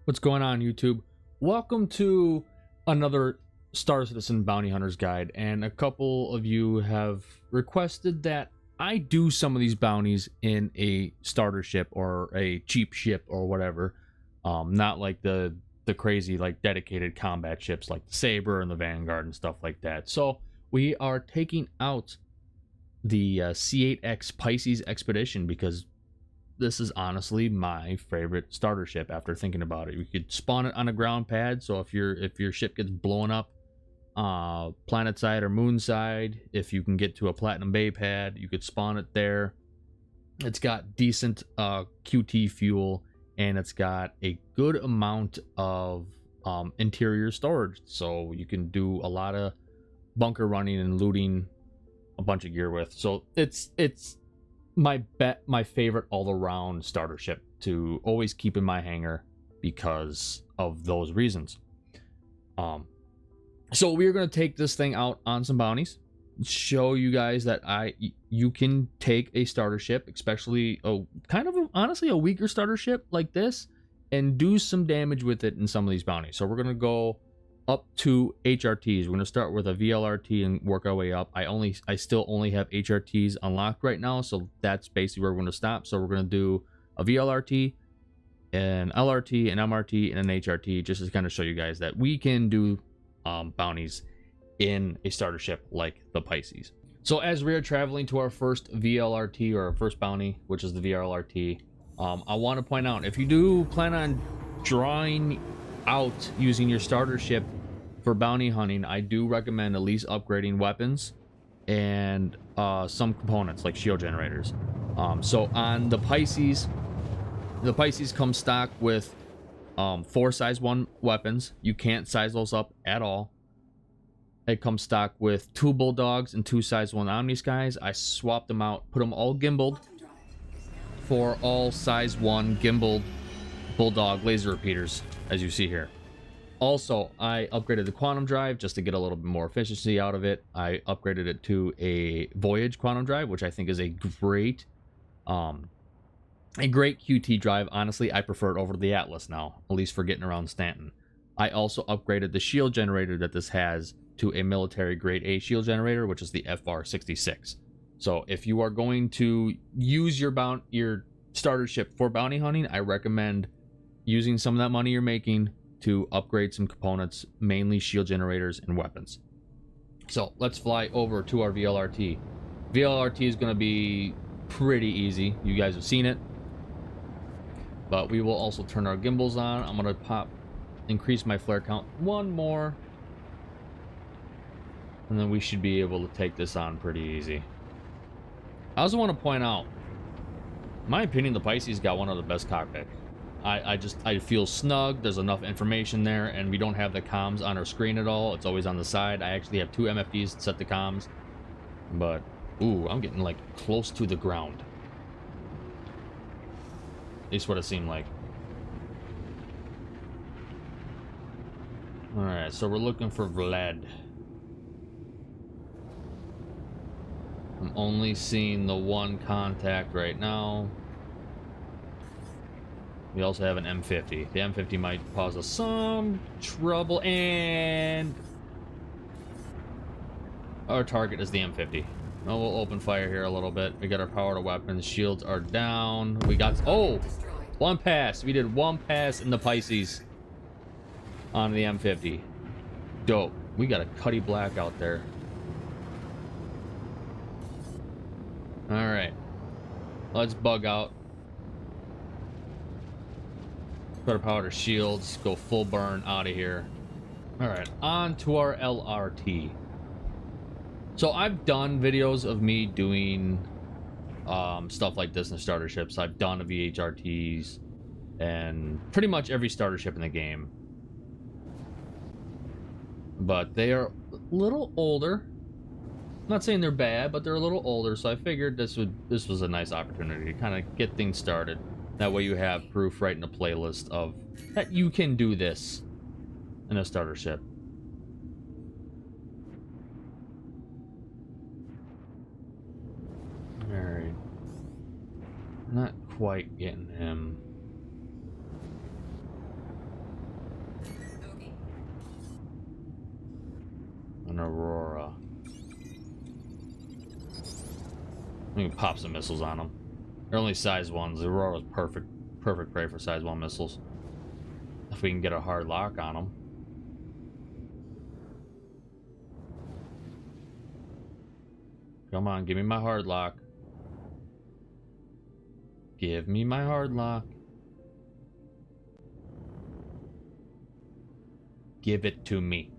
What's going on, YouTube? Welcome to another Star Citizen Bounty Hunters guide, and a couple of you have requested that I do some of these bounties in a starter ship or a cheap ship or whatever, not like the crazy like dedicated combat ships like the Saber and the Vanguard and stuff like that. So we are taking out the C8X Pisces Expedition because this is honestly my favorite starter ship after thinking about it. You could spawn it on a ground pad, so if your ship gets blown up planet side or moon side, if you can get to a Platinum Bay pad, you could spawn it there. It's got decent QT fuel, and it's got a good amount of interior storage, so you can do a lot of bunker running and looting a bunch of gear with. So it's my favorite all-around starter ship to always keep in my hangar because of those reasons. So we're going to take this thing out on some bounties, show you guys that you can take a starter ship, especially honestly a weaker starter ship like this, and do some damage with it in some of these bounties. So we're going to go up to HRTs. We're going to start with a VLRT and work our way up. I still only have HRTs unlocked right now, so that's basically where we're going to stop. So we're going to do a VLRT, an LRT, an MRT, and an HRT, just to kind of show you guys that we can do bounties in a starter ship like the Pisces. So as we are traveling to our first VLRT, or our first bounty, which is the VLRT, I want to point out, if you do plan on drawing out using your starter ship for bounty hunting, I do recommend at least upgrading weapons and some components like shield generators. So on the Pisces come stock with 4 size 1 weapons. You can't size those up at all. It comes stock with 2 bulldogs and 2 size 1 Omni Skies. I swapped them out, put them all gimbaled for all size 1 gimbaled bulldog laser repeaters, as you see here. Also, I upgraded the quantum drive just to get a little bit more efficiency out of it. I upgraded it to a Voyage quantum drive, which I think is a great QT drive. Honestly, I prefer it over the Atlas now, at least for getting around Stanton. I also upgraded the shield generator that this has to a military grade A shield generator, which is the FR66. So if you are going to use your starter ship for bounty hunting, I recommend using some of that money you're making to upgrade some components, mainly shield generators and weapons. So let's fly over to our VLRT. VLRT is going to be pretty easy. You guys have seen it. But we will also turn our gimbals on. I'm going to increase my flare count 1 more. And then we should be able to take this on pretty easy. I also want to point out, in my opinion, the Pisces got one of the best cockpits. I feel snug. There's enough information there, and we don't have the comms on our screen at all. It's always on the side. I actually have 2 MFDs to set the comms, but ooh, I'm getting like close to the ground. At least what it seemed like. All right, so we're looking for Vlad. I'm only seeing the 1 contact right now. We also have an M50. The M50 might cause us some trouble, and our target is the M50. Oh, we'll open fire here a little bit. We got our power to weapons. Shields are down. We got... Oh! 1 pass. We did 1 pass in the Pisces on the M50. Dope. We got a Cuddy Black out there. Alright. Let's bug out. Put our power to shields, go full burn out of here. Alright, on to our LRT. So I've done videos of me doing stuff like this in starter ships. I've done VHRTs and pretty much every starter ship in the game. But they are a little older. I'm not saying they're bad, but they're a little older, so I figured this was a nice opportunity to kind of get things started. That way you have proof right in the playlist of that you can do this in a starter ship. Alright. Not quite getting him. An Aurora. We can pop some missiles on them. They're only size 1s. The Aurora's perfect prey for size 1 missiles. If we can get a hard lock on them. Come on, give me my hard lock. Give me my hard lock. Give it to me.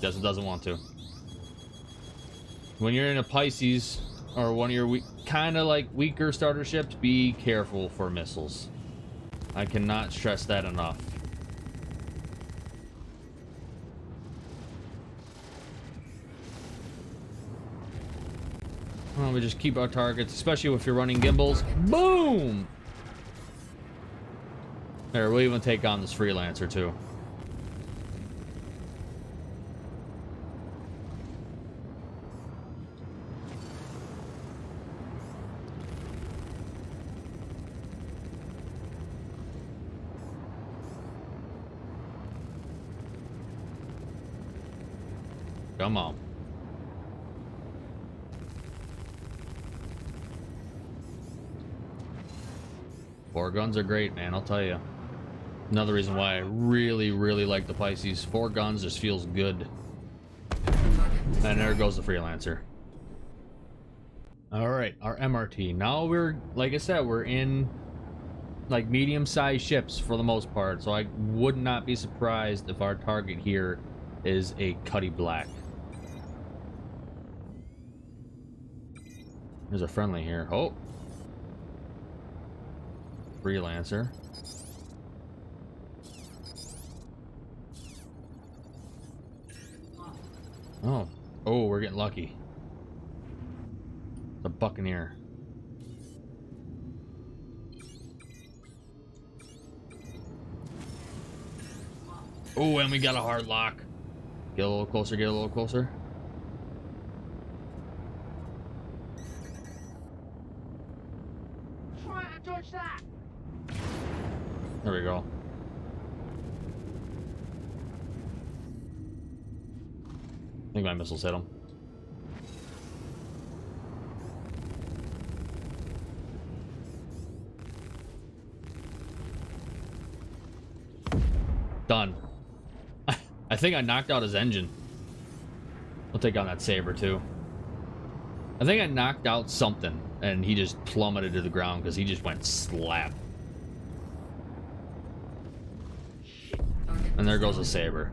Doesn't want to. When you're in a Pisces or one of your kind of like weaker starter ships, be careful for missiles. I cannot stress that enough. Well, we just keep our targets, especially if you're running gimbals. Boom! There, we'll even take on this freelancer too. Come on. Four guns are great, man, I'll tell you. Another reason why I really like the Pisces. 4 guns just feels good. And there goes the freelancer. Alright, our MRT. Now we're, like I said, we're in like medium-sized ships for the most part. So I would not be surprised if our target here is a Cuddy Black. There's a friendly here. Oh. Freelancer. Oh. Oh, we're getting lucky. The Buccaneer. Oh, and we got a hard lock. Get a little closer, get a little closer. There we go. I think my missiles hit him. Done. I think I knocked out his engine. I'll take on that Saber too. I think I knocked out something and he just plummeted to the ground because he just went slap. And there goes a Saber.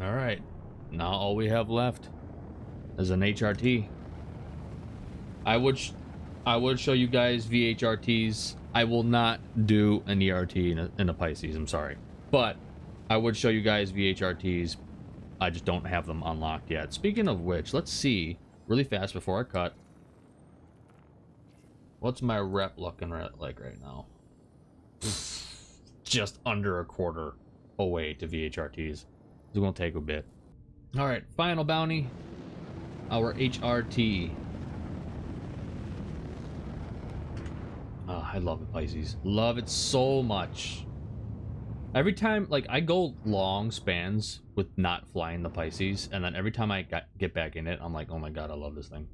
Alright. Now all we have left is an HRT. I would show you guys VHRTs. I will not do an ERT in a Pisces, I'm sorry. But I would show you guys VHRTs. I just don't have them unlocked yet. Speaking of which, let's see really fast before I cut. What's my rep looking like right now? Just under a quarter away to VHRTs. It's gonna take a bit. Alright, final bounty. Our HRT. Oh, I love the Pisces. Love it so much. Every time, like, I go long spans with not flying the Pisces, and then every time I get back in it, I'm like, oh my god, I love this thing.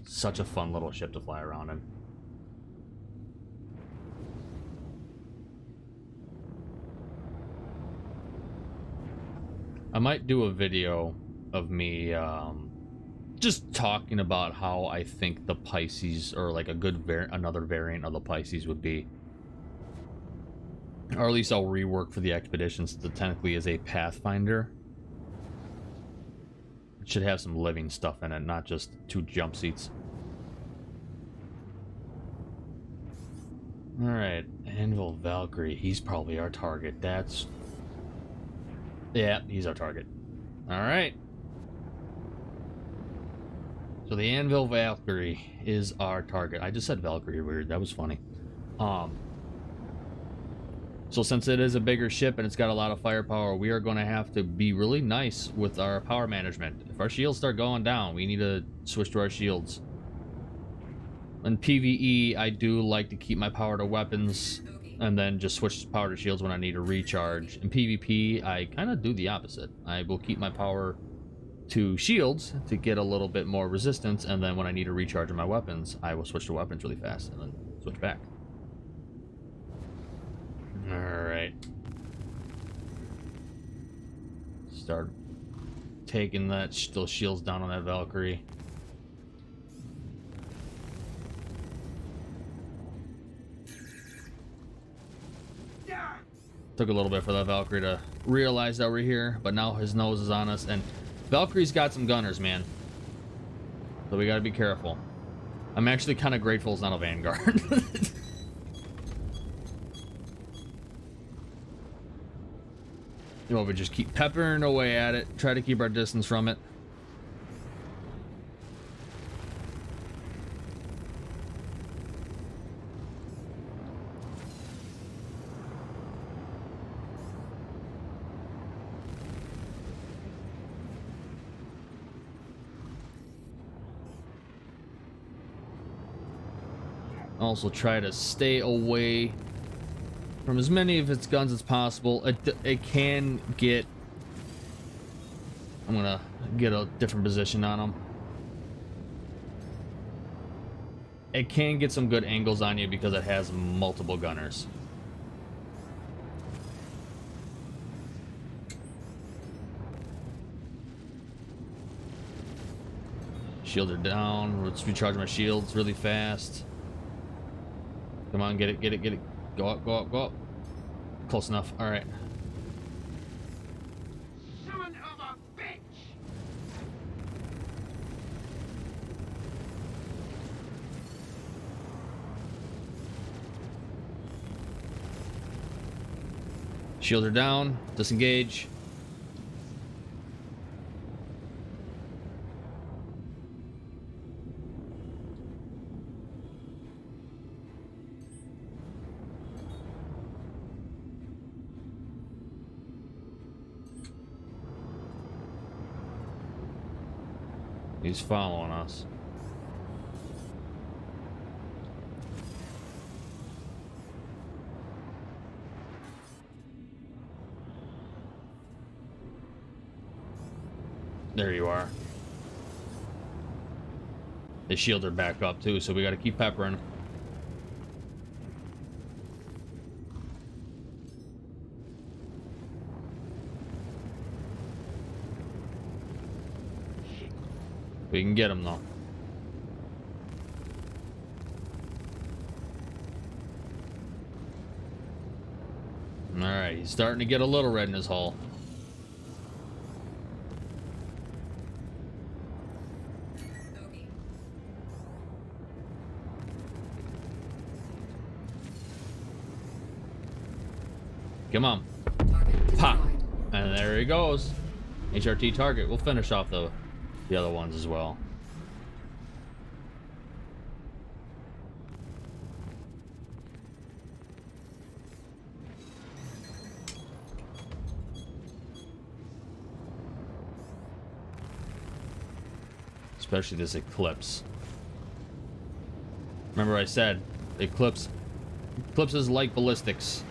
Such a fun little ship to fly around in. I might do a video of me just talking about how I think the Pisces, or like a good another variant of the Pisces would be. Or at least I'll rework for the expeditions that technically is a Pathfinder. It should have some living stuff in it, not just 2 jump seats. Alright, Anvil Valkyrie. He's probably our target. That's... yeah, he's our target. Alright. So the Anvil Valkyrie is our target. I just said Valkyrie weird. That was funny. So since it is a bigger ship and it's got a lot of firepower, we are going to have to be really nice with our power management. If our shields start going down, we need to switch to our shields. In PvE, I do like to keep my power to weapons and then just switch power to shields when I need a recharge. In PvP, I kind of do the opposite. I will keep my power to shields to get a little bit more resistance, and then when I need a recharge of my weapons, I will switch to weapons really fast and then switch back. Alright. Start taking those shields down on that Valkyrie. Took a little bit for that Valkyrie to realize that we're here, but now his nose is on us, and Valkyrie's got some gunners, man. So we gotta be careful. I'm actually kind of grateful it's not a Vanguard. Well, we just keep peppering away at it, try to keep our distance from it. Also try to stay away from as many of its guns as possible. It can get... I'm gonna get a different position on them. It can get some good angles on you because it has multiple gunners. Shields are down. Let's recharge my shields really fast. Come on, get it, get it, get it. Go up, go up, go up. Close enough. All right. Son of a bitch! Shields are down. Disengage. He's following us. There you are. The shields are back up too, so we got to keep peppering. We can get him though. Alright, he's starting to get a little red in his hull. Come on. Pop. And there he goes. HRT target. We'll finish off the other ones as well. Especially this Eclipse. Remember I said Eclipse is like ballistics.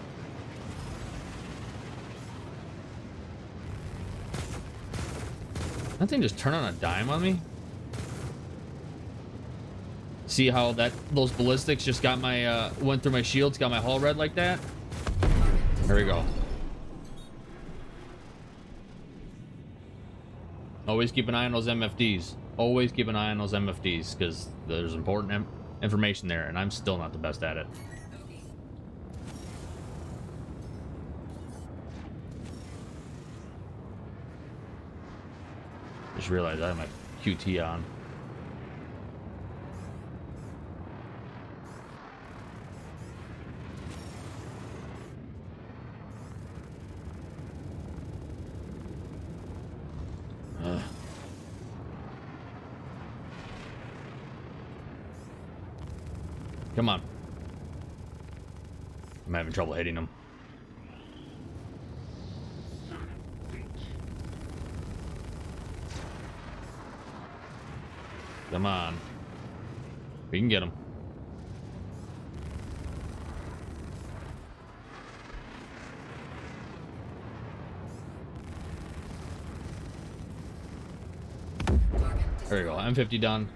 That thing just turned on a dime on me. See how those ballistics just got my went through my shields, got my hull red like that? There we go. Always keep an eye on those MFDs. Always keep an eye on those MFDs because there's important information there, and I'm still not the best at it. Just realized I have my QT on. Come on. I'm having trouble hitting them. Come on. We can get him. There we go. M50 done.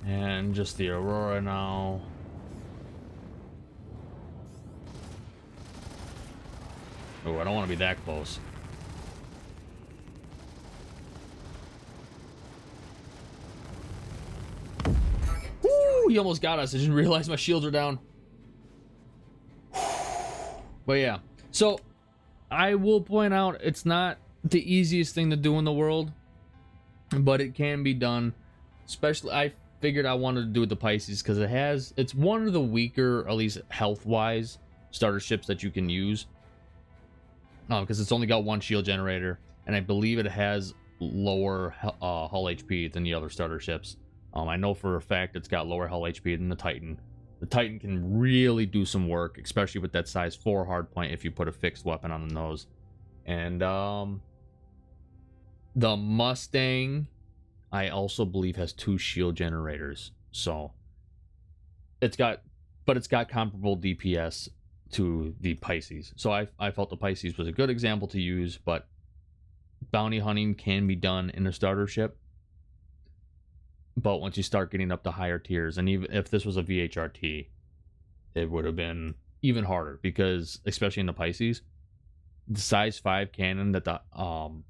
And just the Aurora now. Oh, I don't want to be that close. Woo! He almost got us. I didn't realize my shields are down. But yeah. So, I will point out, it's not the easiest thing to do in the world. But it can be done. Especially, I figured I wanted to do with the Pisces because it's one of the weaker, at least health-wise, starter ships that you can use. Because it's only got one shield generator, and I believe it has lower hull HP than the other starter ships. I know for a fact it's got lower hull HP than the Titan. The Titan can really do some work, especially with that size 4 hardpoint if you put a fixed weapon on the nose. And the Mustang, I also believe, has 2 shield generators. So it's got comparable DPS to the Pisces. So I felt the Pisces was a good example to use, but bounty hunting can be done in a starter ship. But once you start getting up to higher tiers, and even if this was a VHRT, it would have been even harder, because especially in the Pisces, the size 5 cannon that the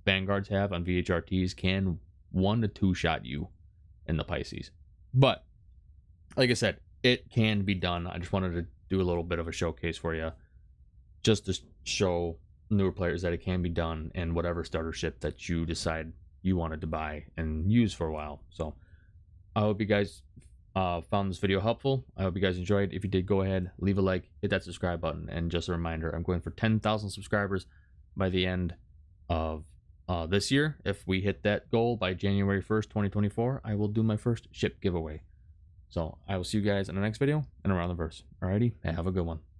Vanguards have on VHRTs can 1 to 2 shot you in the Pisces. But like I said, it can be done. I just wanted to do a little bit of a showcase for you, just to show newer players that it can be done in whatever starter ship that you decide you wanted to buy and use for a while. So I hope you guys found this video helpful. I hope you guys enjoyed. If you did, go ahead, leave a like, hit that subscribe button, and just a reminder, I'm going for 10,000 subscribers by the end of this year. If we hit that goal by January 1st, 2024, I will do my first ship giveaway. So I will see you guys in the next video and around the verse. Alrighty, have a good one.